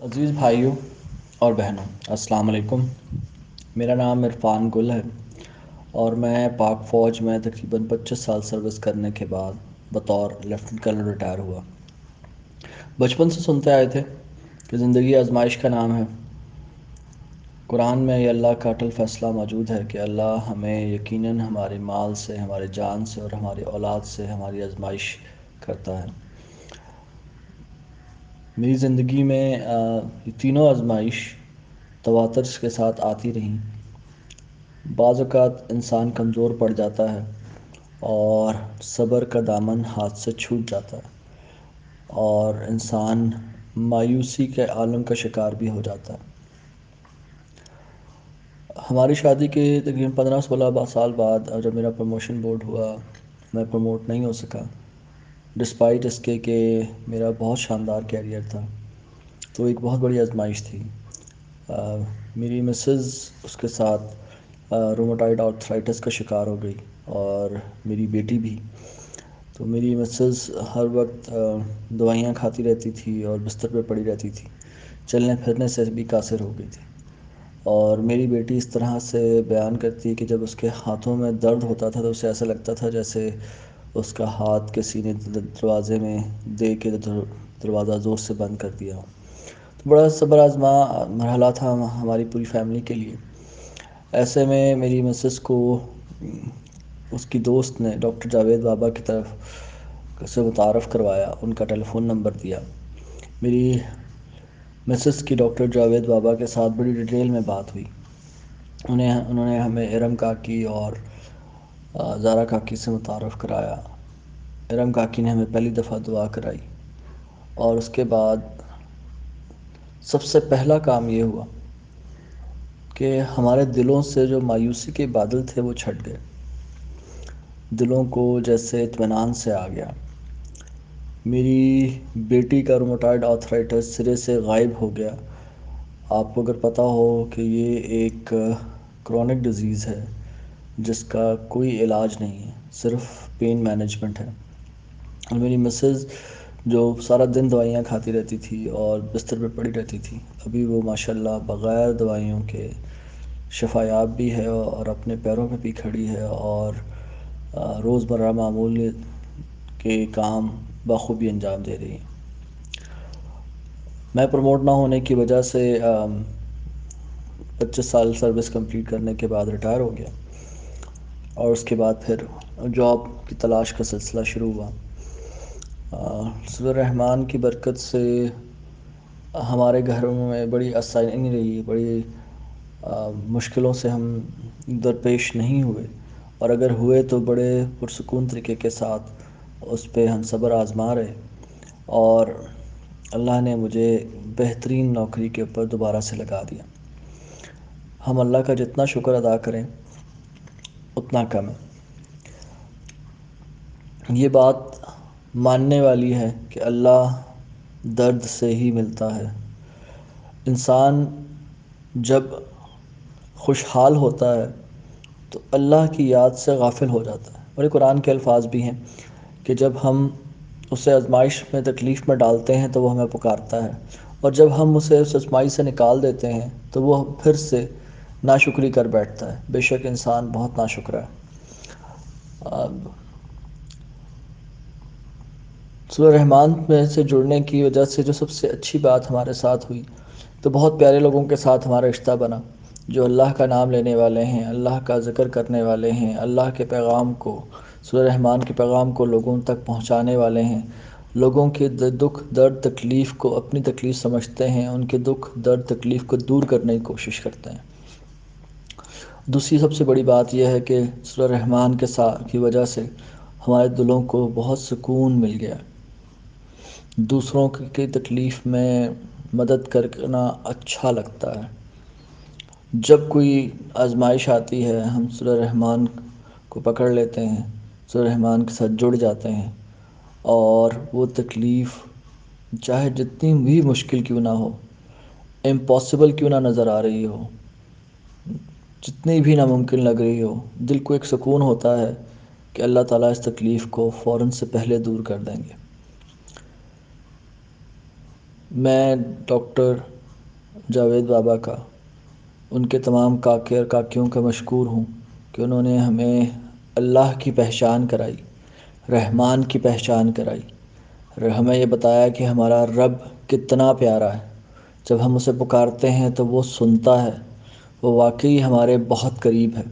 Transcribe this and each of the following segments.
عزیز بھائیوں اور بہنوں، السلام علیکم۔ میرا نام عرفان گل ہے اور میں پاک فوج میں تقریباً 25 سال سروس کرنے کے بعد بطور لیفٹنٹ کرنل ریٹائر ہوا۔ بچپن سے سنتے آئے تھے کہ زندگی آزمائش کا نام ہے۔ قرآن میں یہ اللہ کا اٹل فیصلہ موجود ہے کہ اللہ ہمیں یقیناً ہمارے مال سے، ہمارے جان سے اور ہماری اولاد سے ہماری آزمائش کرتا ہے۔ میری زندگی میں یہ تینوں آزمائش تواتر کے ساتھ آتی رہیں۔ بعض اوقات انسان کمزور پڑ جاتا ہے اور صبر کا دامن ہاتھ سے چھوٹ جاتا ہے اور انسان مایوسی کے عالم کا شکار بھی ہو جاتا ہے۔ ہماری شادی کے تقریباً 15-16 سال بعد جب میرا پروموشن بورڈ ہوا، میں پروموٹ نہیں ہو سکا ڈسپائٹ اس کے کہ میرا بہت شاندار کیریئر تھا۔ تو ایک بہت بڑی آزمائش تھی۔ میری مسز اس کے ساتھ روماٹائڈ آرتھرائٹس کا شکار ہو گئی اور میری بیٹی بھی۔ تو میری مسز ہر وقت دوائیاں کھاتی رہتی تھی اور بستر پہ پڑی رہتی تھی، چلنے پھرنے سے بھی قاصر ہو گئی تھی۔ اور میری بیٹی اس طرح سے بیان کرتی کہ جب اس کے ہاتھوں میں درد ہوتا تھا تو اسے ایسا لگتا تھا جیسے اس کا ہاتھ کسی نے دروازے میں دے کے دروازہ زور سے بند کر دیا ہو۔ تو بڑا صبر آزما مرحلہ تھا ہماری پوری فیملی کے لیے۔ ایسے میں میری مسز کو اس کی دوست نے ڈاکٹر جاوید بابا کی طرف سے متعارف کروایا، ان کا ٹیلی فون نمبر دیا۔ میری مسز کی ڈاکٹر جاوید بابا کے ساتھ بڑی ڈیٹیل میں بات ہوئی۔ انہوں نے ہمیں ارم کاکی اور زارا کاکی سے متعارف کرایا۔ ارم کاکی نے ہمیں پہلی دفعہ دعا کرائی اور اس کے بعد سب سے پہلا کام یہ ہوا کہ ہمارے دلوں سے جو مایوسی کے بادل تھے وہ چھٹ گئے۔ دلوں کو جیسے اطمینان سے آ گیا۔ میری بیٹی کا روماٹائڈ آرتھرائٹس سرے سے غائب ہو گیا۔ آپ کو اگر پتہ ہو کہ یہ ایک کرونک ڈیزیز ہے جس کا کوئی علاج نہیں ہے، صرف پین مینجمنٹ ہے۔ اور میری مسز جو سارا دن دوائیاں کھاتی رہتی تھی اور بستر پہ پڑی رہتی تھی، ابھی وہ ماشاءاللہ بغیر دوائیوں کے شفایاب بھی ہے اور اپنے پیروں پہ بھی کھڑی ہے اور روزمرہ معمول کے کام بخوبی انجام دے رہی ہیں۔ میں پروموٹ نہ ہونے کی وجہ سے 25 سال سروس کمپلیٹ کرنے کے بعد ریٹائر ہو گیا اور اس کے بعد پھر جاب کی تلاش کا سلسلہ شروع ہوا۔ صلی الرحمن کی برکت سے ہمارے گھروں میں بڑی آسانی رہی، بڑی مشکلوں سے ہم درپیش نہیں ہوئے، اور اگر ہوئے تو بڑے پرسکون طریقے کے ساتھ اس پہ ہم صبر آزما رہے، اور اللہ نے مجھے بہترین نوکری کے اوپر دوبارہ سے لگا دیا۔ ہم اللہ کا جتنا شکر ادا کریں اتنا کم ہے۔ یہ بات ماننے والی ہے کہ اللہ درد سے ہی ملتا ہے۔ انسان جب خوشحال ہوتا ہے تو اللہ کی یاد سے غافل ہو جاتا ہے، اور یہ قرآن کے الفاظ بھی ہیں کہ جب ہم اسے آزمائش میں تکلیف میں ڈالتے ہیں تو وہ ہمیں پکارتا ہے، اور جب ہم اسے اس آزمائش سے نکال دیتے ہیں تو وہ پھر سے ناشکری کر بیٹھتا ہے۔ بے شک انسان بہت ناشکرا ہے۔ سورہ رحمان میں سے جڑنے کی وجہ سے جو سب سے اچھی بات ہمارے ساتھ ہوئی، تو بہت پیارے لوگوں کے ساتھ ہمارا رشتہ بنا جو اللہ کا نام لینے والے ہیں، اللہ کا ذکر کرنے والے ہیں، اللہ کے پیغام کو، سورہ رحمان کے پیغام کو لوگوں تک پہنچانے والے ہیں، لوگوں کے دکھ درد تکلیف کو اپنی تکلیف سمجھتے ہیں، ان کے دکھ درد تکلیف کو دور کرنے کی کوشش کرتے ہیں۔ دوسری سب سے بڑی بات یہ ہے کہ سورہ رحمان کی وجہ سے ہمارے دلوں کو بہت سکون مل گیا۔ دوسروں کی تکلیف میں مدد کرنا اچھا لگتا ہے۔ جب کوئی آزمائش آتی ہے ہم سورہ رحمان کو پکڑ لیتے ہیں، سورہ رحمان کے ساتھ جڑ جاتے ہیں، اور وہ تکلیف چاہے جتنی بھی مشکل کیوں نہ ہو، امپاسبل کیوں نہ نظر آ رہی ہو، جتنی بھی ناممکن لگ رہی ہو، دل کو ایک سکون ہوتا ہے کہ اللہ تعالیٰ اس تکلیف کو فوراً سے پہلے دور کر دیں گے۔ میں ڈاکٹر جاوید بابا کا، ان کے تمام کاکے اور کاکیوں کا مشکور ہوں کہ انہوں نے ہمیں اللہ کی پہچان کرائی، رحمان کی پہچان کرائی، ہمیں یہ بتایا کہ ہمارا رب کتنا پیارا ہے۔ جب ہم اسے پکارتے ہیں تو وہ سنتا ہے، وہ واقعی ہمارے بہت قریب ہے۔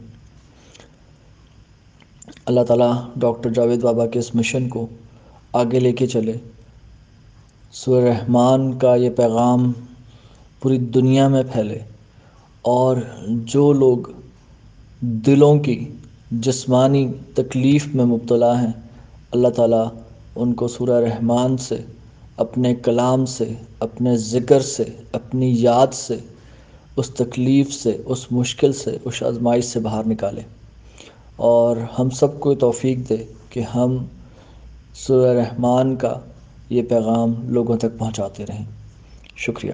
اللہ تعالیٰ ڈاکٹر جاوید بابا کے اس مشن کو آگے لے کے چلے، سورہ رحمان کا یہ پیغام پوری دنیا میں پھیلے، اور جو لوگ دلوں کی جسمانی تکلیف میں مبتلا ہیں، اللہ تعالیٰ ان کو سورہ رحمان سے، اپنے کلام سے، اپنے ذکر سے، اپنی یاد سے، اس تکلیف سے، اس مشکل سے، اس آزمائش سے باہر نکالے، اور ہم سب کو توفیق دے کہ ہم سورہ رحمان کا یہ پیغام لوگوں تک پہنچاتے رہیں۔ شکریہ۔